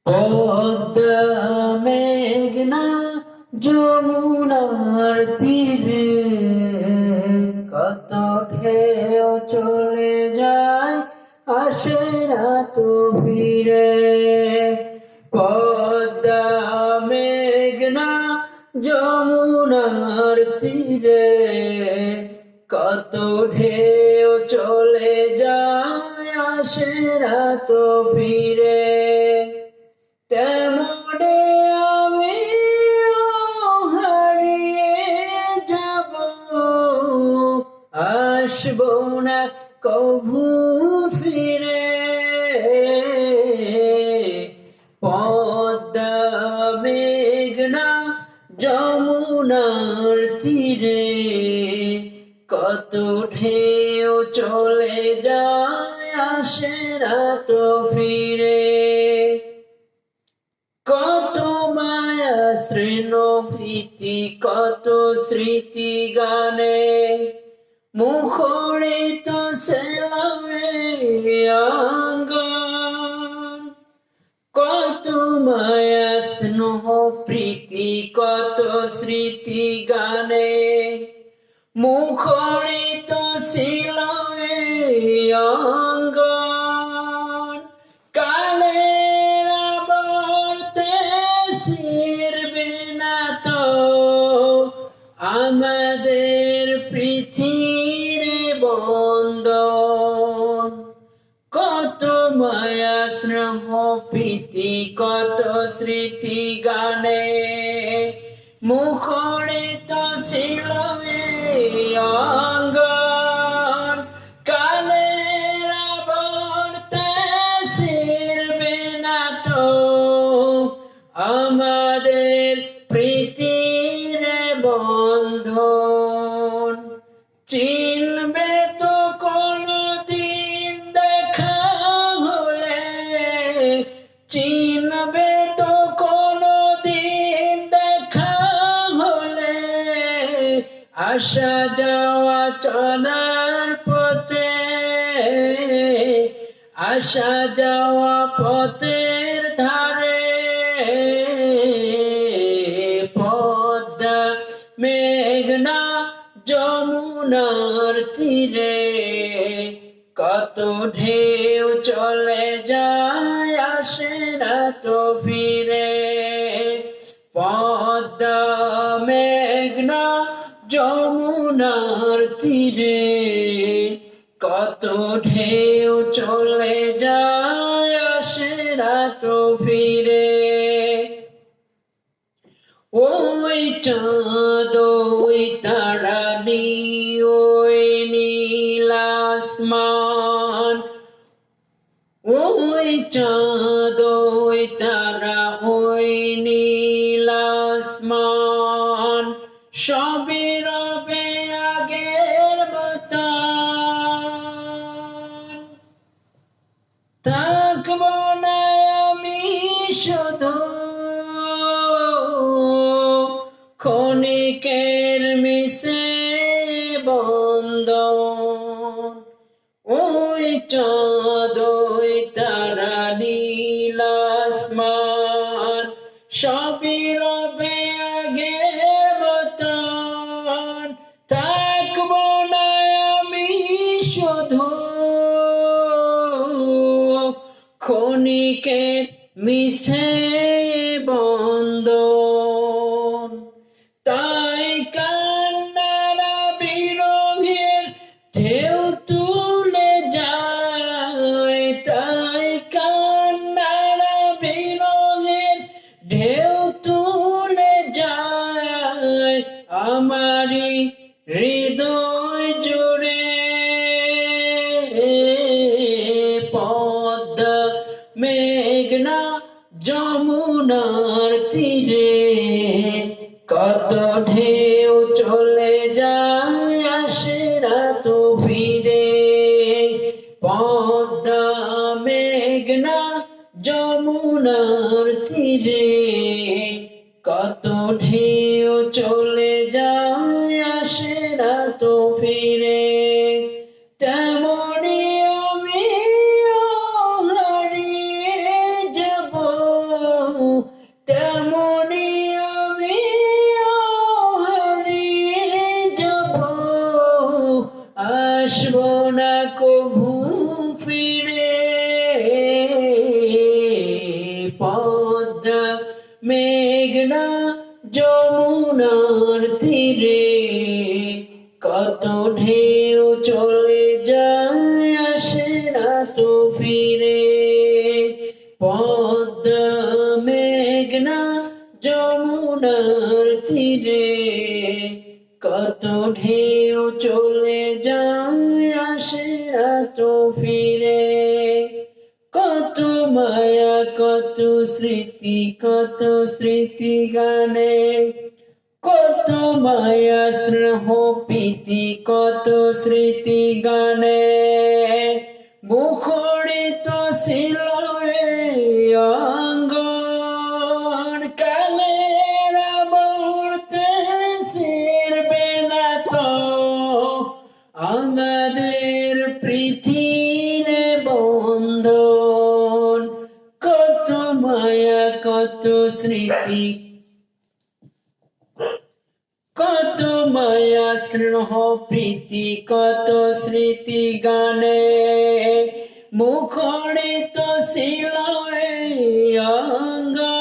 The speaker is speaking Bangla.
পদ্মা মেঘনা যমুনার তীরে কত ঢেউ চলে যায় আসে না তো ফিরে। পদ্মা মেঘনা যমুনার তীরে কত ঢেউ চলে যায় আসে না তো ফিরে। তেমনে আমি হারিয়ে যাব, আসবো না কভু ফিরে। পদ্মা মেঘনা যমুনার তীরে কত ঢেউ চলে যায় আসে না তো ফিরে। কত মায়া স্নেহ প্রীতি কত স্মৃতি গানে মুখরিত সেলামে আঙ্গন। কত মায়া স্নেহ প্রীতি কত স্মৃতি গানে মুখরিত সেলামে আঙ্গন। কালের আবর্তে ছিড়বে না তো আমাদের পৃথিবীর বন্ধন। কত মায়া স্নেহ প্রীতি কত স্মৃতি গানে মুখরিত ছিল অঙ্গন। কালের আবর্তে ছিড়বে না তো আমাদের প্রীতির বন্ধন। চিনবে তো কোনদিন দেখা হলে, চিনবে তো কোনদিন দেখা হলে আসা যাওয়া চলার পথে, আসা যাওয়া পথের ধারে। পদ্মা মেঘনা যমুনার তীরে কত ঢেউ চলে যায় আসে না তো ফিরে। পদ্মা মেঘনা যমুনার তীরে কত ঢেউ চলে যায় আসে না তো ফিরে। ওই চাঁদ ওই তারানি ওই নীল আসমান, ওই চাঁদ ওই তারা ওই নীল আসমান সবই রবে আগের মতন। থাকবো না আমি শুধু ক্ষণিকের মিশে বন্ধন। ওই চাঁদ ওই তারা নীল আসমান সবই রবে আগের মতন। থাকবো না আমি শুধু ক্ষণিকের মিশে বন্ধন। তাই কান্নারা বিরহের ঢেউ তুলে যায়, তাই কান্নারা বিরহের ঢেউ তুলে যায় আমারই হৃদয় জুড়ে। পদ্মা মেঘনা যমুনার তীরে কত ঢেউ চলে যায় আসে না তো ফিরে। পদ্মা মেঘনা যমুনার তীরে কত ঢেউ চলে যায় আসে না তো ফিরে। তেমনি আমি হারিয়ে যাব, পদ্মা মেঘনা যমুনার তীরে কত ঢেউ চলে যায় আসে না তো ফিরে পদ্মা মেঘনা যমুনার তীরে কত ঢেউ চলে যায় আসে না তো ফিরে কত মায়া কত স্মৃতি গানে কত মায়া স্নেহ প্রীতি কত স্মৃতি গানে মুখরিত ছিল এই অঙ্গন কালের মুহূর্তে ছিড়বে না তো আমাদের পৃথিবী বন্ধন কত মায়া কত স্মৃতি কত মায়া স্নেহ প্রীতি কত স্মৃতি গানে মুখরিত ছিল এই অঙ্গন